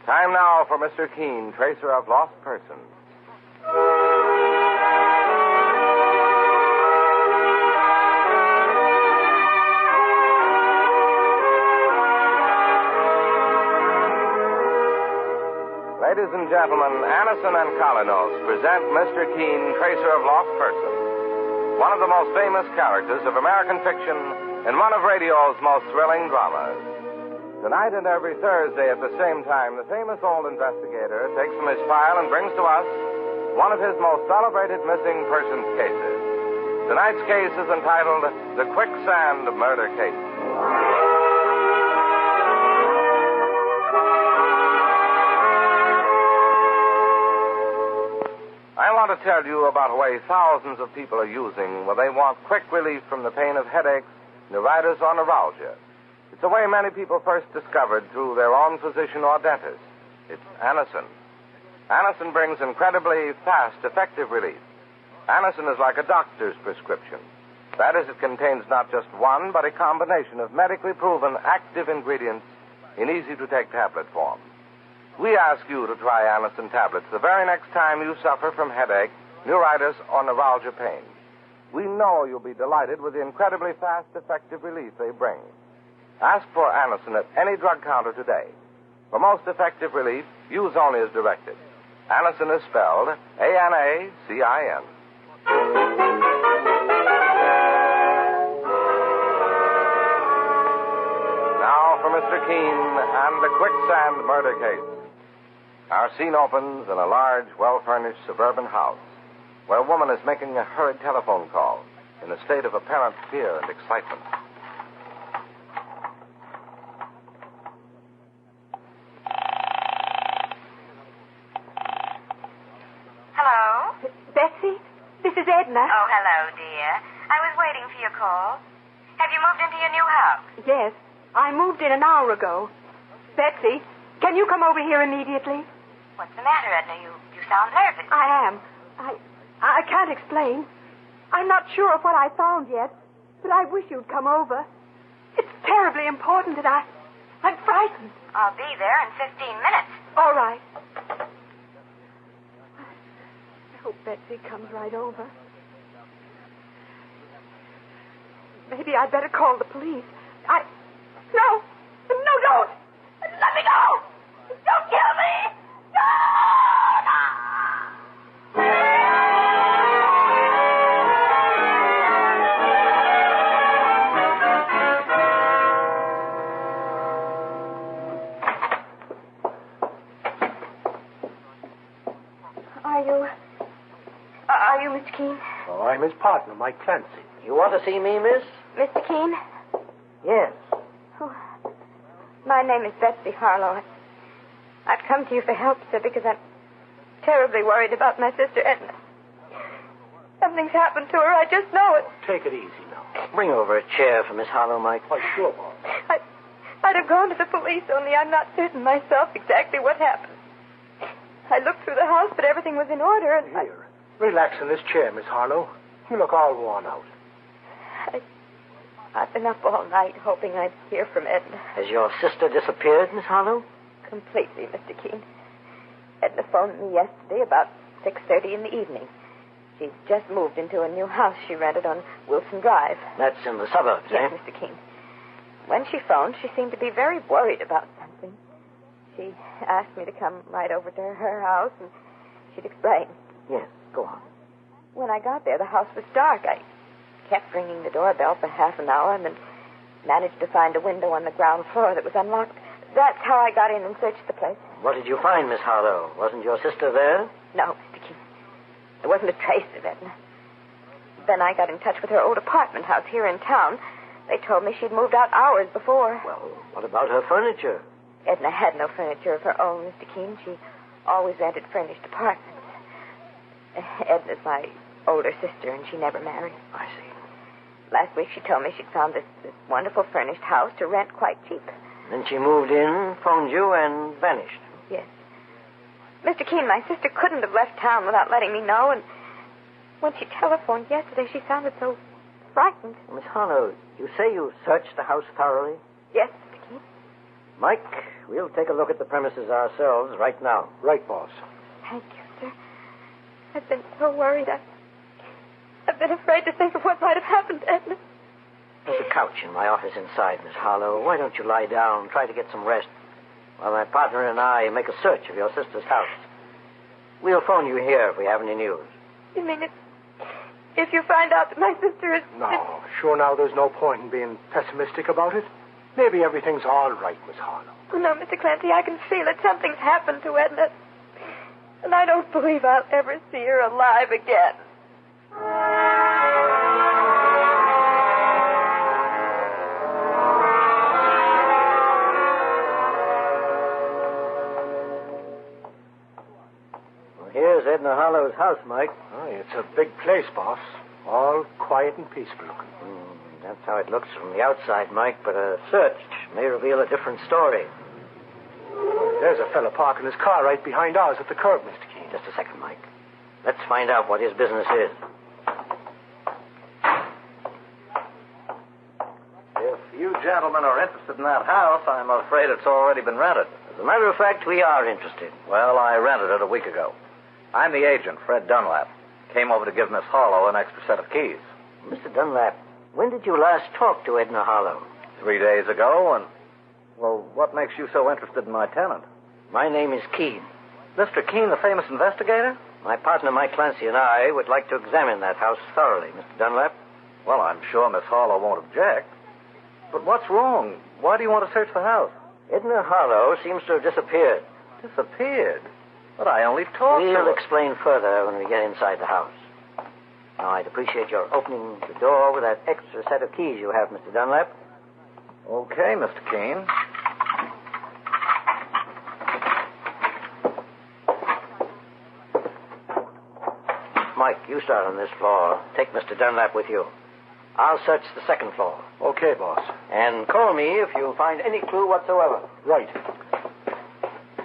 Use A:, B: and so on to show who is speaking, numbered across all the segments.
A: Time now for Mr. Keen, tracer of lost persons. Ladies and gentlemen, Anison and Colinos present Mr. Keen, tracer of lost persons. One of the most famous characters of American fiction in one of radio's most thrilling dramas. Tonight and every Thursday at the same time, the famous old investigator takes from his file and brings to us one of his most celebrated missing persons cases. Tonight's case is entitled The Quicksand Murder Case. I want to tell you about a way thousands of people are using when they want quick relief from the pain of headaches, neuritis, or neuralgia. It's a way many people first discovered through their own physician or dentist. It's Anison. Anison brings incredibly fast, effective relief. Anison is like a doctor's prescription. That is, it contains not just one, but a combination of medically proven active ingredients in easy-to-take tablet form. We ask you to try Anison tablets the very next time you suffer from headache, neuritis, or neuralgia pain. We know you'll be delighted with the incredibly fast, effective relief they bring. Ask for Anison at any drug counter today. For most effective relief, use only as directed. Anison is spelled A-N-A-C-I-N. Now for Mr. Keen and the Quicksand Murder Case. Our scene opens in a large, well-furnished suburban house where a woman is making a hurried telephone call in a state of apparent fear and excitement.
B: Hello?
C: Betsy, this is Edna.
B: Oh, hello, dear. I was waiting for your call. Have you moved into your new house?
C: Yes, I moved in an hour ago. Betsy, can you come over here immediately?
B: What's the matter, Edna? You sound nervous.
C: I am. I can't explain. I'm not sure of what I found yet, but I wish you'd come over. It's terribly important that I'm frightened.
B: I'll be there in 15 minutes.
C: All right. I hope Betsy comes right over. Maybe I'd better call the police. No, don't! Let me go! Don't kill me! No!
B: Are you Mr. Keen?
D: Oh, I'm his partner, Mike Clancy.
E: You want to see me, miss?
B: Mr. Keen?
E: Yes.
B: Oh, my name is Betsy Harlow. I've come to you for help, sir, because I'm terribly worried about my sister Edna. Something's happened to her. I just know it.
D: Take it easy now.
E: Bring over a chair for Miss Harlow, Mike.
D: Why, sure, boss.
B: I'd have gone to the police, only I'm not certain myself exactly what happened. I looked through the house, but everything was in order, and
D: Here. Relax in this chair, Miss Harlow. You look all worn out.
B: I've been up all night hoping I'd hear from Edna.
E: Has your sister disappeared, Miss Harlow?
B: Completely, Mr. Keen. Edna phoned me yesterday about 6:30 in the evening. She's just moved into a new house she rented on Wilson Drive.
E: That's in the suburbs,
B: Yes,
E: eh?
B: Mr. Keen. When she phoned, she seemed to be very worried about something. She asked me to come right over to her house, and she'd explain.
E: Yes, go on.
B: When I got there, the house was dark. I kept ringing the doorbell for half an hour and then managed to find a window on the ground floor that was unlocked. That's how I got in and searched the place.
E: What did you find, Miss Harlow? Wasn't your sister there?
B: No, Mr. Keen. There wasn't a trace of Edna. Then I got in touch with her old apartment house here in town. They told me she'd moved out hours before.
E: Well, what about her furniture?
B: Edna had no furniture of her own, Mr. Keen. She always rented furnished apartments. Edna's my older sister, and she never married.
E: I see.
B: Last week she told me she'd found this wonderful furnished house to rent quite cheap.
E: Then she moved in, phoned you, and vanished.
B: Yes. Mr. Keen, my sister couldn't have left town without letting me know, and when she telephoned yesterday, she sounded so frightened.
E: Miss Harlow, you say you searched the house thoroughly?
B: Yes, Mr. Keen.
E: Mike, we'll take a look at the premises ourselves right now.
D: Right, boss.
B: Thank you, sir. I've been so worried. I've been afraid to think of what might have happened to Edna.
E: There's a couch in my office inside, Miss Harlow. Why don't you lie down, try to get some rest, while my partner and I make a search of your sister's house. We'll phone you here if we have any news.
B: You mean if you find out that my sister is...
D: No, sure now there's no point in being pessimistic about it. Maybe everything's all right, Miss Harlow.
B: Oh, no, Mr. Clancy, I can feel that something's happened to Edna. And I don't believe I'll ever see her alive again.
E: Well, here's Edna Harlow's house, Mike.
D: Oh, it's a big place, boss. All quiet and peaceful looking.
E: That's how it looks from the outside, Mike, but a search may reveal a different story.
D: There's a fella parking his car right behind ours at the curb, Mr. Keene.
E: Just a second, Mike. Let's find out what his business is.
A: If you gentlemen are interested in that house, I'm afraid it's already been rented.
E: As a matter of fact, we are interested.
A: Well, I rented it a week ago. I'm the agent, Fred Dunlap. Came over to give Miss Harlow an extra set of keys.
E: Mr. Dunlap, when did you last talk to Edna Harlow?
A: 3 days ago, and... Well, what makes you so interested in my tenant?
E: My name is Keene.
A: Mr. Keene, the famous investigator?
E: My partner, Mike Clancy, and I would like to examine that house thoroughly, Mr. Dunlap.
A: Well, I'm sure Miss Harlow won't object. But what's wrong? Why do you want to search the house?
E: Edna Harlow seems to have disappeared.
A: Disappeared? But I only talked to her.
E: We'll explain further when we get inside the house. Now, I'd appreciate your opening the door with that extra set of keys you have, Mr. Dunlap.
A: Okay, Mr. Keene.
E: Mike, you start on this floor. Take Mr. Dunlap with you. I'll search the second floor.
D: Okay, boss.
E: And call me if you find any clue whatsoever.
D: Right.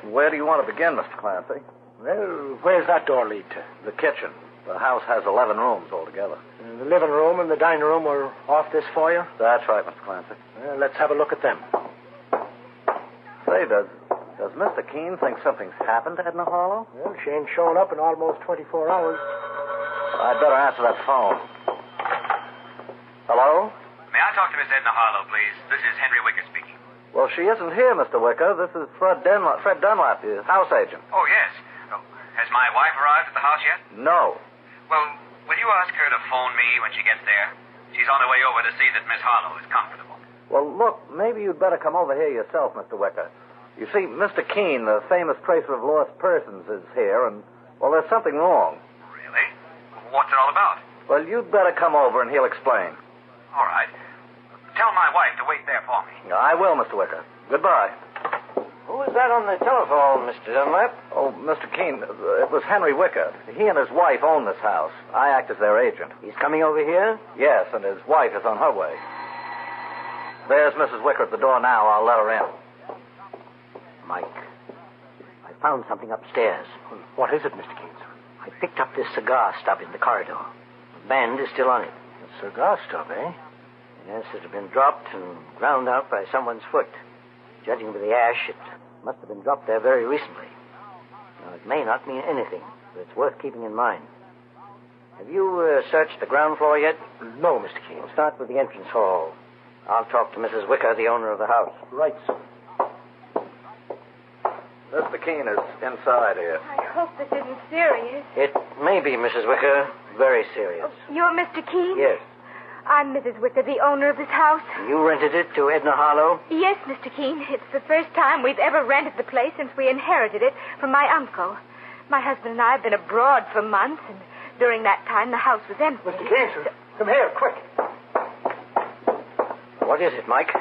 A: Where do you want to begin, Mr. Clancy?
D: Well, where's that door lead to?
A: The kitchen. The house has 11 rooms altogether.
D: The living room and the dining room are off this foyer?
A: That's right, Mr. Clancy.
D: Well, let's have a look at them.
A: Say, does Mr. Keene think something's happened to Edna Harlow?
D: Well, she ain't shown up in almost 24 hours.
A: I'd better answer that phone. Hello?
F: May I talk to Miss Edna Harlow, please? This is Henry Wicker speaking.
A: Well, she isn't here, Mr. Wicker. This is Fred Dunlap, the house agent.
F: Oh, yes. Oh, has my wife arrived at the house yet?
A: No.
F: Well, will you ask her to phone me when she gets there? She's on her way over to see that Miss Harlow is comfortable.
A: Well, look, maybe you'd better come over here yourself, Mr. Wicker. You see, Mr. Keene, the famous tracer of lost persons, is here, and, well, there's something wrong.
F: Really? What's it all about?
A: Well, you'd better come over and he'll explain.
F: All right. Tell my wife to wait there for me.
A: I will, Mr. Wicker. Goodbye.
E: Who is that on the telephone, Mr. Dunlap?
A: Oh, Mr. Keene, it was Henry Wicker. He and his wife own this house. I act as their agent.
E: He's coming over here?
A: Yes, and his wife is on her way. There's Mrs. Wicker at the door now. I'll let her in.
E: Mike, I found something upstairs.
D: What is it, Mr. Keene?
E: I picked up this cigar stub in the corridor. The band is still on it.
D: A cigar stub, eh?
E: Yes, it had been dropped and ground out by someone's foot. Judging by the ash, it must have been dropped there very recently. Now, it may not mean anything, but it's worth keeping in mind. Have you searched the ground floor yet?
D: No, Mr. Keene.
E: We'll start with the entrance hall. I'll talk to Mrs. Wicker, the owner of the house.
D: Right, sir.
A: Mr. Keene is inside here.
B: I hope this isn't serious.
E: It may be, Mrs. Wicker, very serious.
B: You're Mr. Keene?
E: Yes.
B: I'm Mrs. Wicker, the owner of this house.
E: You rented it to Edna Harlow?
B: Yes, Mr. Keene. It's the first time we've ever rented the place since we inherited it from my uncle. My husband and I have been abroad for months, and during that time the house was empty.
D: Mr. Keene, sir. Come here, quick.
E: What is it, Mike?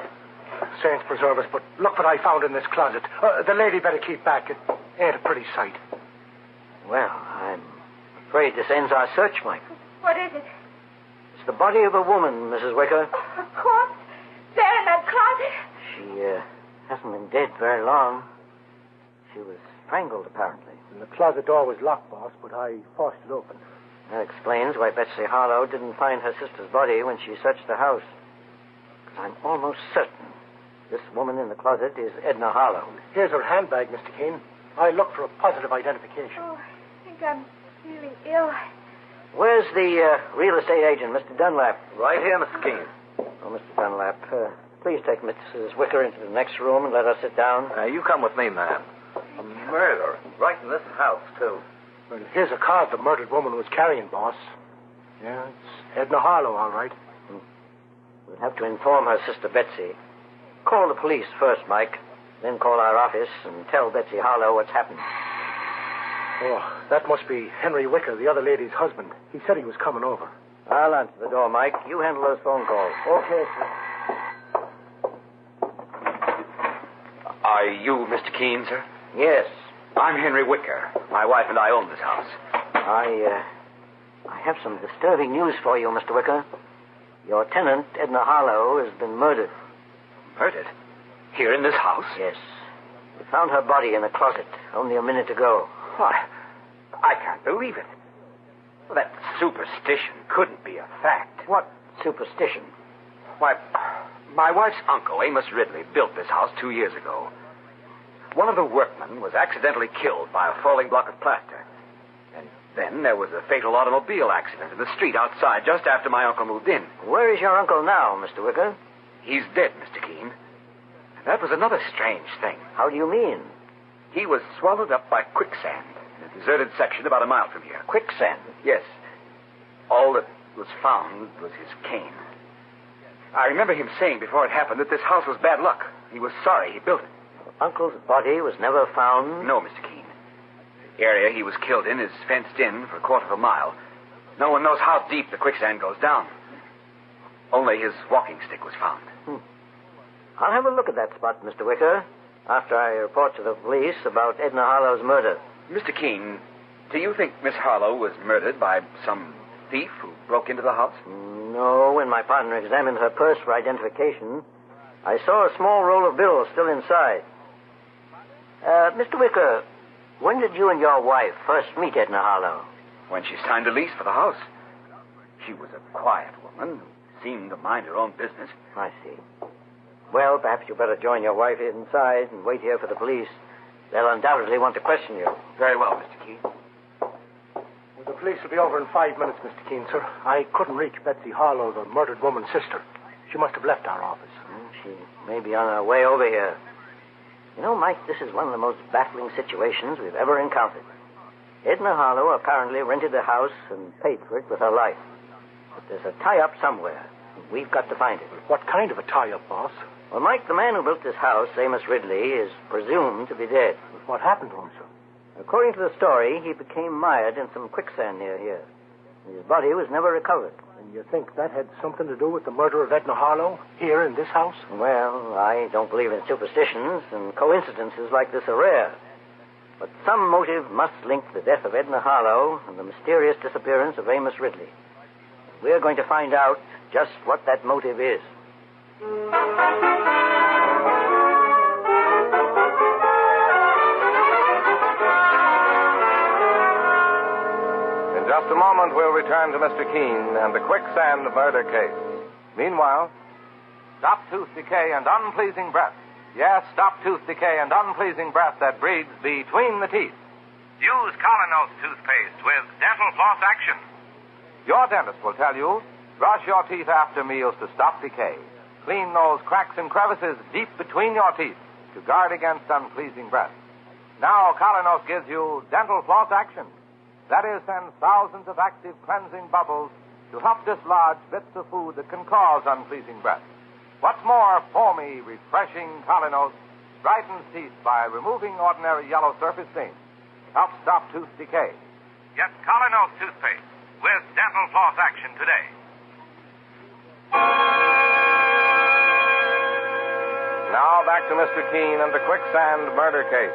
D: Saints preserve us, but look what I found in this closet. The lady better keep back. It ain't a pretty sight.
E: Well, I'm afraid this ends our search, Mike.
B: What is it?
E: It's the body of a woman, Mrs. Wicker.
B: A corpse? There in that closet?
E: She hasn't been dead very long. She was strangled, apparently.
D: And the closet door was locked, boss, but I forced it open.
E: That explains why Betsy Harlow didn't find her sister's body when she searched the house. Because I'm almost certain This woman in the closet is Edna Harlow.
D: Here's her handbag, Mr. Keene. I looked for a positive identification.
B: Oh, I think I'm really ill.
E: Where's the real estate agent, Mr. Dunlap?
A: Right here, Mr. Keene.
E: Oh, Mr. Dunlap, please take Mrs. Wicker into the next room and let her sit down.
A: You come with me, ma'am. A murder. Right in this house, too.
D: Well, here's a card the murdered woman was carrying, boss. Yeah, it's Edna Harlow, all right.
E: We'll have to inform her sister Betsy. Call the police first, Mike. Then call our office and tell Betsy Harlow what's happened.
D: Oh, that must be Henry Wicker, the other lady's husband. He said he was coming over.
E: I'll answer the door, Mike. You handle those phone calls.
D: Okay, sir.
F: Are you Mr. Keene, sir?
E: Yes.
F: I'm Henry Wicker. My wife and I own this house.
E: I have some disturbing news for you, Mr. Wicker. Your tenant, Edna Harlow, has been murdered.
F: Murdered? Here in this house?
E: Yes. We found her body in the closet only a minute ago.
F: Why, I can't believe it. Well, that superstition couldn't be a fact.
E: What superstition?
F: Why, my wife's uncle, Amos Ridley, built this house 2 years ago. One of the workmen was accidentally killed by a falling block of plaster. And then there was a fatal automobile accident in the street outside just after my uncle moved in.
E: Where is your uncle now, Mr. Wicker?
F: He's dead, Mr. Keene. That was another strange thing.
E: How do you mean?
F: He was swallowed up by quicksand in a deserted section about a mile from here.
E: Quicksand?
F: Yes. All that was found was his cane. I remember him saying before it happened that this house was bad luck. He was sorry he built it.
E: Uncle's body was never found?
F: No, Mr. Keene. The area he was killed in is fenced in for a quarter of a mile. No one knows how deep the quicksand goes down. Only his walking stick was found.
E: I'll have a look at that spot, Mr. Wicker, after I report to the police about Edna Harlow's murder.
F: Mr. Keene, do you think Miss Harlow was murdered by some thief who broke into the house?
E: No, when my partner examined her purse for identification, I saw a small roll of bills still inside. Mr. Wicker, when did you and your wife first meet Edna Harlow?
F: When she signed a lease for the house. She was a quiet woman who seemed to mind her own business.
E: I see. Well, perhaps you'd better join your wife inside and wait here for the police. They'll undoubtedly want to question you.
F: Very well, Mr. Keene.
D: Well, the police will be over in 5 minutes, Mr. Keene, sir. I couldn't reach Betsy Harlow, the murdered woman's sister. She must have left our office.
E: She may be on her way over here. You know, Mike, this is one of the most baffling situations we've ever encountered. Edna Harlow apparently rented the house and paid for it with her life. But there's a tie-up somewhere. We've got to find it.
D: What kind of a tie-up, boss?
E: Well, Mike, the man who built this house, Amos Ridley, is presumed to be dead.
D: What happened to him, sir?
E: According to the story, he became mired in some quicksand near here. His body was never recovered.
D: And you think that had something to do with the murder of Edna Harlow here in this house?
E: Well, I don't believe in superstitions, and coincidences like this are rare. But some motive must link the death of Edna Harlow and the mysterious disappearance of Amos Ridley. We're going to find out just what that motive is.
A: In just a moment, we'll return to Mr. Keene and the quicksand murder case. Meanwhile, stop tooth decay and unpleasing breath. Yes, stop tooth decay and unpleasing breath that breeds between the teeth.
G: Use Colonos toothpaste with dental floss action.
A: Your dentist will tell you, brush your teeth after meals to stop decay. Clean those cracks and crevices deep between your teeth to guard against unpleasing breath. Now, Colonos gives you dental floss action. That is, sends thousands of active cleansing bubbles to help dislodge bits of food that can cause unpleasing breath. What's more, foamy, refreshing Colonos brightens teeth by removing ordinary yellow surface stains. Helps stop tooth decay.
G: Get Colonos toothpaste with dental floss action today.
A: Now back to Mr. Keene and the quicksand murder case.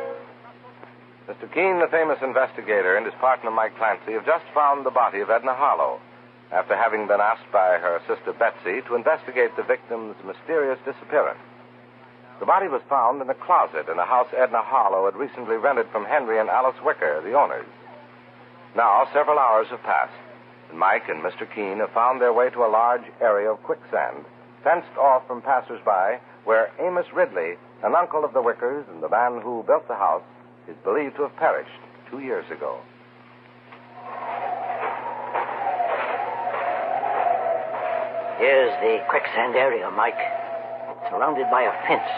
A: Mr. Keene, the famous investigator, and his partner Mike Clancy have just found the body of Edna Harlow after having been asked by her sister Betsy to investigate the victim's mysterious disappearance. The body was found in a closet in a house Edna Harlow had recently rented from Henry and Alice Wicker, the owners. Now, several hours have passed, and Mike and Mr. Keene have found their way to a large area of quicksand, fenced off from passers-by where Amos Ridley, an uncle of the Wickers and the man who built the house, is believed to have perished 2 years ago.
E: Here's the quicksand area, Mike. It's surrounded by a fence.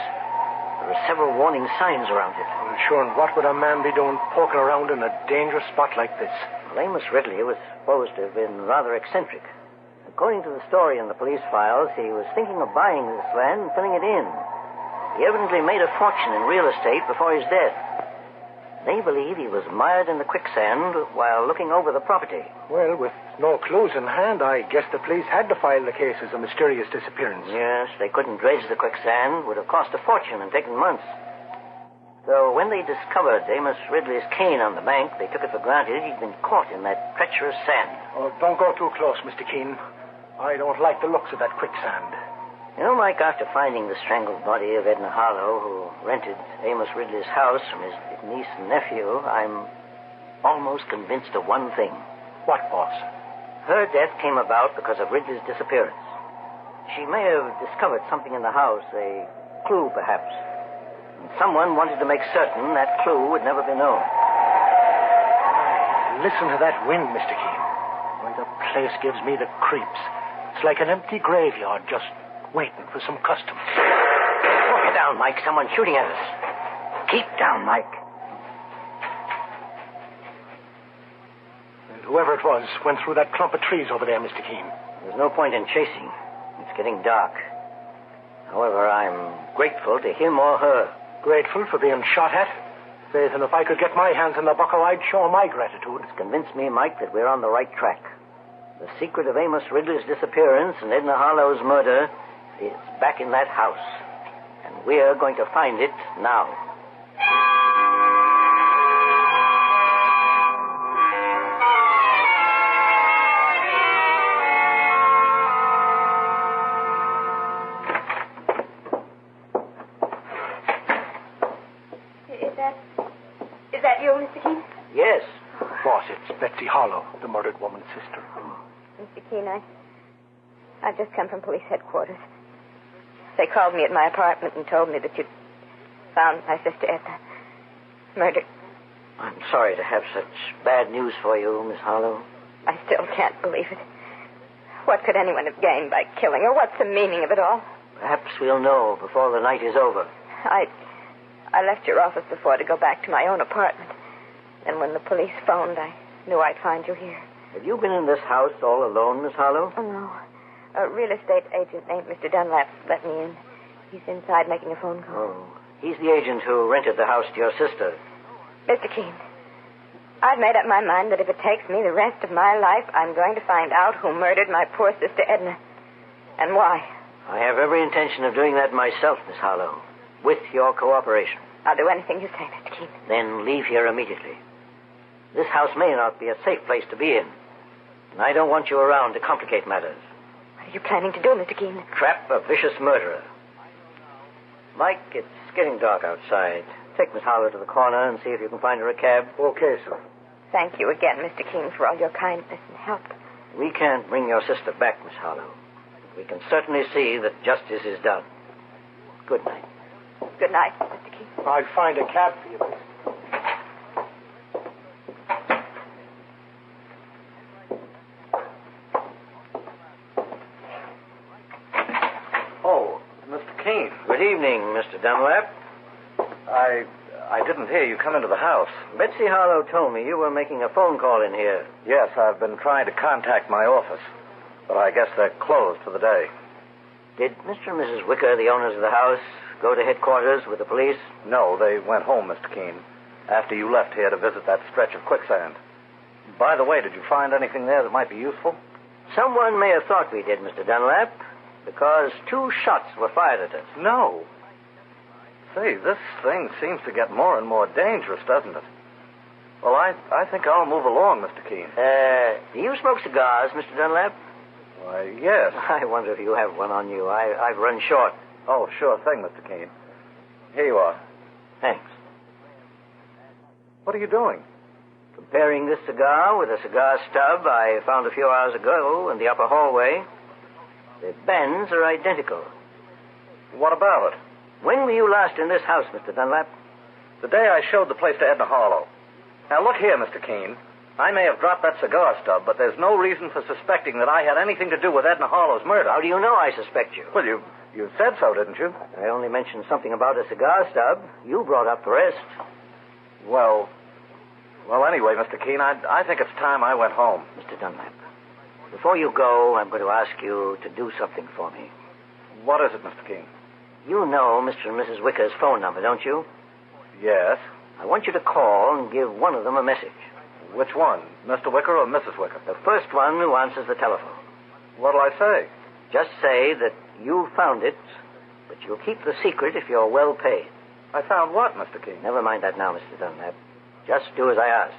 E: There are several warning signs around it.
D: Well, sure, and what would a man be doing poking around in a dangerous spot like this?
E: Well, Amos Ridley was supposed to have been rather eccentric. According to the story in the police files, he was thinking of buying this land and filling it in. He evidently made a fortune in real estate before his death. They believe he was mired in the quicksand while looking over the property.
D: Well, with no clues in hand, I guess the police had to file the case as a mysterious disappearance.
E: Yes, they couldn't dredge the quicksand. Would have cost a fortune and taken months. So when they discovered Amos Ridley's cane on the bank, they took it for granted he'd been caught in that treacherous sand.
D: Oh, don't go too close, Mr. Keene. I don't like the looks of that quicksand.
E: You know, Mike, after finding the strangled body of Edna Harlow, who rented Amos Ridley's house from his niece and nephew, I'm almost convinced of one thing.
D: What, boss?
E: Her death came about because of Ridley's disappearance. She may have discovered something in the house, a clue, perhaps. And someone wanted to make certain that clue would never be known.
D: Listen to that wind, Mr. Keene. Why, the place gives me the creeps. It's like an empty graveyard just waiting for some customer.
E: Get down, Mike. Someone's shooting at us. Keep down, Mike.
D: And whoever it was went through that clump of trees over there, Mr. Keene.
E: There's no point in chasing. It's getting dark. However, I'm grateful to him or her.
D: Grateful for being shot at? Faith, and if I could get my hands on the bucko, I'd show my gratitude.
E: It's convinced me, Mike, that we're on the right track. The secret of Amos Ridley's disappearance and Edna Harlow's murder is back in that house. And we're going to find it now.
B: Is that you, Mr. Keene?
E: Yes.
D: Boss, it's Betsy Harlow, the murdered woman's sister.
B: Mr. Keene, I've just come from police headquarters. They called me at my apartment and told me that you'd found my sister Edna murdered.
E: I'm sorry to have such bad news for you, Miss Harlow.
B: I still can't believe it. What could anyone have gained by killing her? What's the meaning of it all?
E: Perhaps we'll know before the night is over.
B: I left your office before to go back to my own apartment. And when the police phoned, I knew I'd find you here.
E: Have you been in this house all alone, Miss Harlow?
B: Oh, no. A real estate agent named Mr. Dunlap let me in. He's inside making a phone call.
E: Oh, he's the agent who rented the house to your sister.
B: Mr. Keene, I've made up my mind that if it takes me the rest of my life, I'm going to find out who murdered my poor sister Edna. And why.
E: I have every intention of doing that myself, Miss Harlow, with your cooperation.
B: I'll do anything you say, Mr. Keene.
E: Then leave here immediately. This house may not be a safe place to be in. And I don't want you around to complicate matters.
B: What are you planning to do, Mr. Keene?
E: Trap a vicious murderer. Mike, it's getting dark outside. Take Miss Harlow to the corner and see if you can find her a cab.
D: Okay, sir.
B: Thank you again, Mr. Keene, for all your kindness and help.
E: We can't bring your sister back, Miss Harlow. We can certainly see that justice is done. Good night.
B: Good night, Mr. Keene.
D: I'll find a cab for you, miss.
A: Oh, Mr. Keene.
E: Good evening, Mr. Dunlap.
A: I didn't hear you come into the house.
E: Betsy Harlow told me you were making a phone call in here.
A: Yes, I've been trying to contact my office, but I guess they're closed for the day.
E: Did Mr. and Mrs. Wicker, the owners of the house, go to headquarters with the police?
A: No, they went home, Mr. Keene, after you left here to visit that stretch of quicksand. By the way, did you find anything there that might be useful?
E: Someone may have thought we did, Mr. Dunlap, because 2 shots were fired at us.
A: No. Say, this thing seems to get more and more dangerous, doesn't it? Well, I think I'll move along, Mr. Keene.
E: Do you smoke cigars, Mr. Dunlap?
A: Why, yes.
E: I wonder if you have one on you. I've run short.
A: Oh, sure thing, Mr. Keene. Here you are.
E: Thanks.
A: What are you doing?
E: Comparing this cigar with a cigar stub I found a few hours ago in the upper hallway. The bends are identical.
A: What about it?
E: When were you last in this house, Mr. Dunlap?
H: The day I showed the place to Edna Harlow. Now, look here, Mr. Keene. I may have dropped that cigar stub, but there's no reason for suspecting that I had anything to do with Edna Harlow's murder.
E: How do you know I suspect you?
H: Well, you said so, didn't you?
E: I only mentioned something about a cigar stub. You brought up the rest.
H: Well, anyway, Mr. Keene, I think it's time I went home.
E: Mr. Dunlap, before you go, I'm going to ask you to do something for me.
H: What is it, Mr. Keene?
E: You know Mr. and Mrs. Wicker's phone number, don't you?
H: Yes.
E: I want you to call and give one of them a message.
H: Which one, Mr. Wicker or Mrs. Wicker?
E: The first one who answers the telephone.
H: What'll I say?
E: Just say that you found it, but you'll keep the secret if you're well paid.
H: I found what, Mr. Keene?
E: Never mind that now, Mr. Dunlap. Just do as I ask.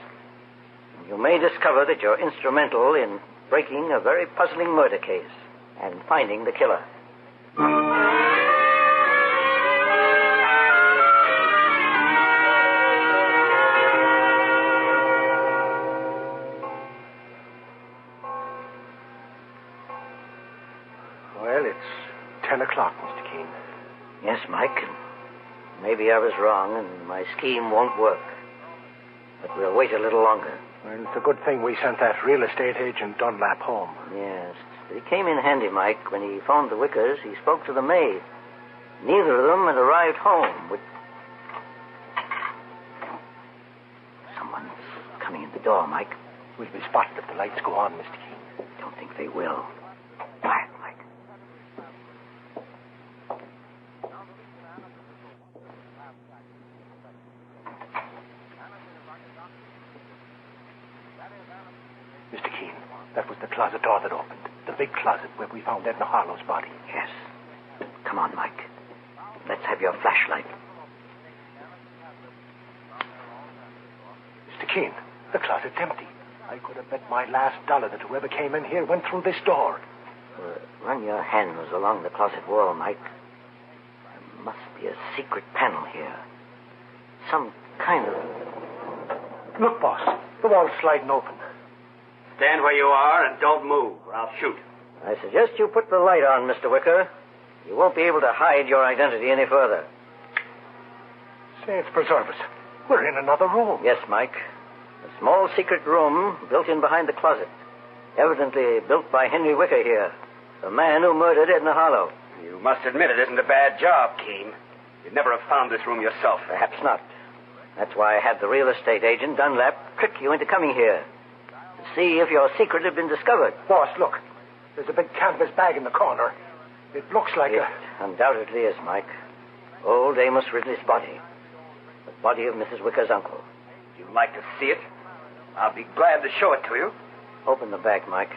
E: You may discover that you're instrumental in breaking a very puzzling murder case and finding the killer.
D: Well, it's 10 o'clock, Mr. Keene.
E: Yes, Mike. Maybe I was wrong and my scheme won't work. But we'll wait a little longer.
D: Well, it's a good thing we sent that real estate agent Dunlap home.
E: Yes. But it came in handy, Mike. When he phoned the Wickers, he spoke to the maid. Neither of them had arrived home. Someone's coming in the door, Mike.
D: We'll be spotted if the lights go on, Mr. Keene.
E: Don't think they will. Quiet, Mike.
D: Mr. Keene, that was the closet door that opened. The big closet where we found Edna Harlow's body.
E: Yes. Come on, Mike. Let's have your flashlight.
D: Mr. Keene, the closet's empty. I could have bet my last dollar that whoever came in here went through this door.
E: Run your hands along the closet wall, Mike. There must be a secret panel here. Some kind of...
D: Look, boss. The wall's sliding open.
I: Stand where you are and don't move, or I'll shoot.
E: I suggest you put the light on, Mr. Wicker. You won't be able to hide your identity any further.
D: Saints preserve us. We're in another room.
E: Yes, Mike. A small secret room built in behind the closet. Evidently built by Henry Wicker here, the man who murdered Edna Harlow.
F: You must admit it isn't a bad job, Keene. You'd never have found this room yourself.
E: Perhaps not. That's why I had the real estate agent, Dunlap, trick you into coming here. To see if your secret had been discovered.
D: Boss, look. There's a big canvas bag in the corner. It looks like
E: It undoubtedly is, Mike. Old Amos Ridley's body. The body of Mrs. Wicker's uncle.
F: You'd like to see it? I'll be glad to show it to you.
E: Open the bag, Mike.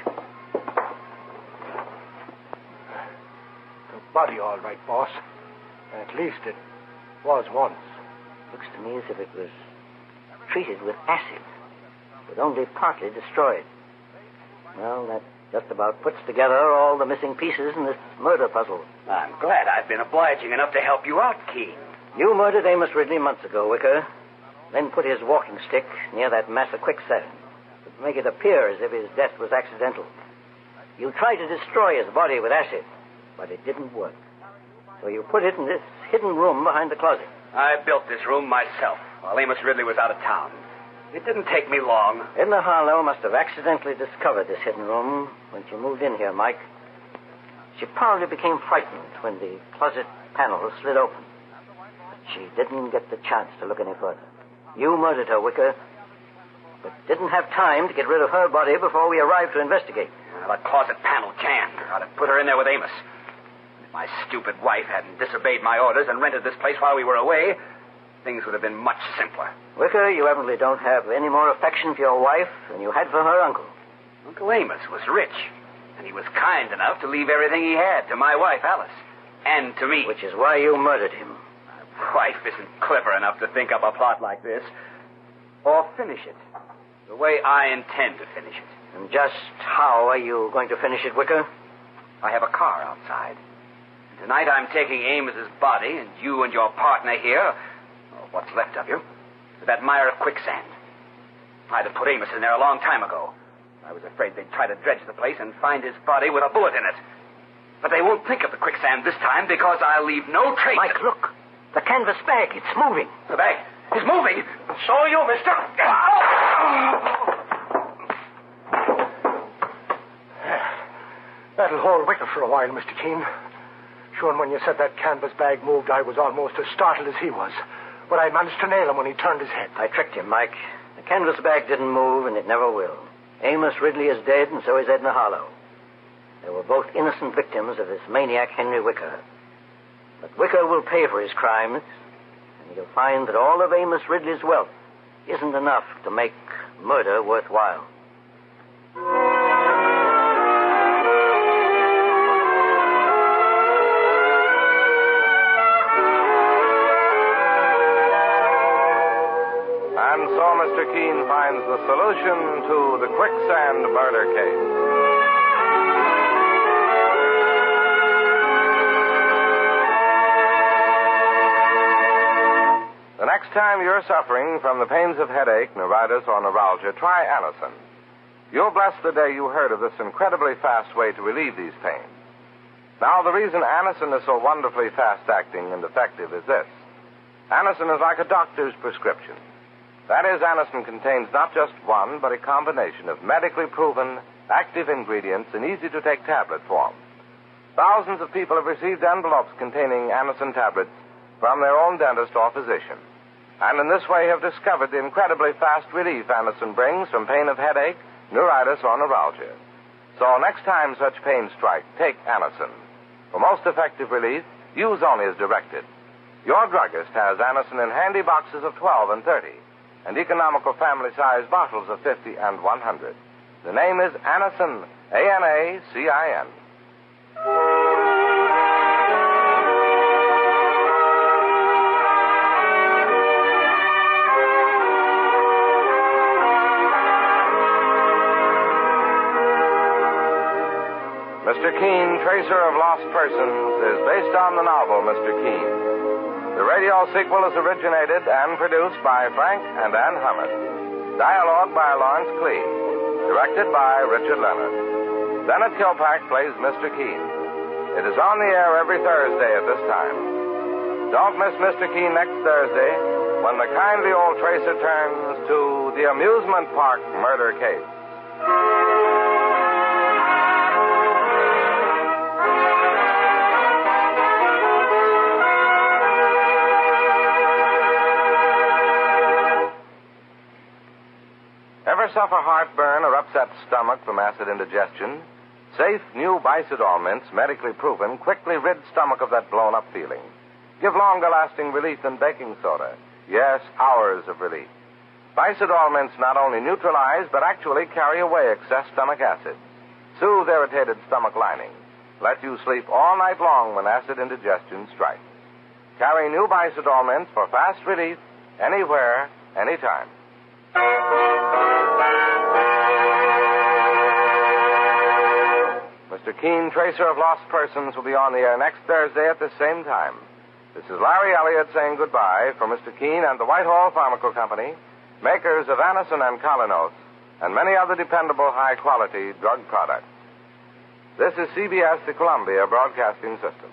D: The body, all right, boss. At least it was once.
E: Looks to me as if it was treated with acid, but only partly destroyed. Well, that just about puts together all the missing pieces in this murder puzzle.
F: I'm glad I've been obliging enough to help you out, Keene.
E: You murdered Amos Ridley months ago, Wicker, then put his walking stick near that mass of quicksand to make it appear as if his death was accidental. You tried to destroy his body with acid, but it didn't work. So you put it in this hidden room behind the closet.
F: I built this room myself while Amos Ridley was out of town. It didn't take me long.
E: Edna Harlow must have accidentally discovered this hidden room when she moved in here, Mike. She probably became frightened when the closet panel slid open. But she didn't get the chance to look any further. You murdered her, Wicker, but didn't have time to get rid of her body before we arrived to investigate.
F: The closet panel jammed. I'd have put her in there with Amos. If my stupid wife hadn't disobeyed my orders and rented this place while we were away, things would have been much simpler.
E: Wicker, you evidently don't have any more affection for your wife than you had for her uncle.
F: Uncle Amos was rich, and he was kind enough to leave everything he had to my wife, Alice, and to me.
E: Which is why you murdered him.
F: My wife isn't clever enough to think up a plot like this, or finish it the way I intend to finish it.
E: And just how are you going to finish it, Wicker?
F: I have a car outside. Tonight I'm taking Amos's body, and you and your partner here, or what's left of you, to that mire of quicksand. I'd have put Amos in there a long time ago. I was afraid they'd try to dredge the place and find his body with a bullet in it. But they won't think of the quicksand this time because I'll leave no trace.
E: Mike, look. The canvas bag, it's moving.
F: The bag is moving.
D: So are you, mister. That'll hold Wicker for a while, Mr. Keene. Sure, and when you said that canvas bag moved, I was almost as startled as he was. But I managed to nail him when he turned his head.
E: I tricked him, Mike. The canvas bag didn't move, and it never will. Amos Ridley is dead, and so is Edna Harlow. They were both innocent victims of this maniac Henry Wicker. But Wicker will pay for his crimes, and he'll find that all of Amos Ridley's wealth isn't enough to make murder worthwhile.
A: And so Mr. Keene finds the solution to the quicksand murder case. The next time you're suffering from the pains of headache, neuritis, or neuralgia, try Anacin. You'll bless the day you heard of this incredibly fast way to relieve these pains. Now, the reason Anacin is so wonderfully fast-acting and effective is this. Anacin is like a doctor's prescription. That is, Anacin contains not just one, but a combination of medically proven, active ingredients in easy-to-take tablet form. Thousands of people have received envelopes containing Anacin tablets from their own dentist or physician, and in this way have discovered the incredibly fast relief Anacin brings from pain of headache, neuritis, or neuralgia. So next time such pains strike, take Anacin. For most effective relief, use only as directed. Your druggist has Anacin in handy boxes of 12 and 30, and economical family-sized bottles of 50 and 100. The name is Anacin, A-N-A-C-I-N. Mr. Keene, Tracer of Lost Persons, is based on the novel Mr. Keene. The radio sequel is originated and produced by Frank and Ann Hummert. Dialogue by Lawrence Clee. Directed by Richard Leonard. Bennett Kilpack plays Mr. Keene. It is on the air every Thursday at this time. Don't miss Mr. Keene next Thursday when the kindly old tracer turns to the amusement park murder case. Ever suffer heartburn or upset stomach from acid indigestion? Safe new Bicidol mints, medically proven, quickly rid stomach of that blown-up feeling. Give longer-lasting relief than baking soda. Yes, hours of relief. Bicidol mints not only neutralize, but actually carry away excess stomach acid. Soothe irritated stomach lining. Let you sleep all night long when acid indigestion strikes. Carry new Bicidol mints for fast relief, anywhere, anytime. Mr. Keene, Tracer of Lost Persons, will be on the air next Thursday at the same time. This is Larry Elliott saying goodbye for Mr. Keene and the Whitehall Pharmaceutical Company, makers of Anacin and Colinos, and many other dependable high-quality drug products. This is CBS, the Columbia Broadcasting System.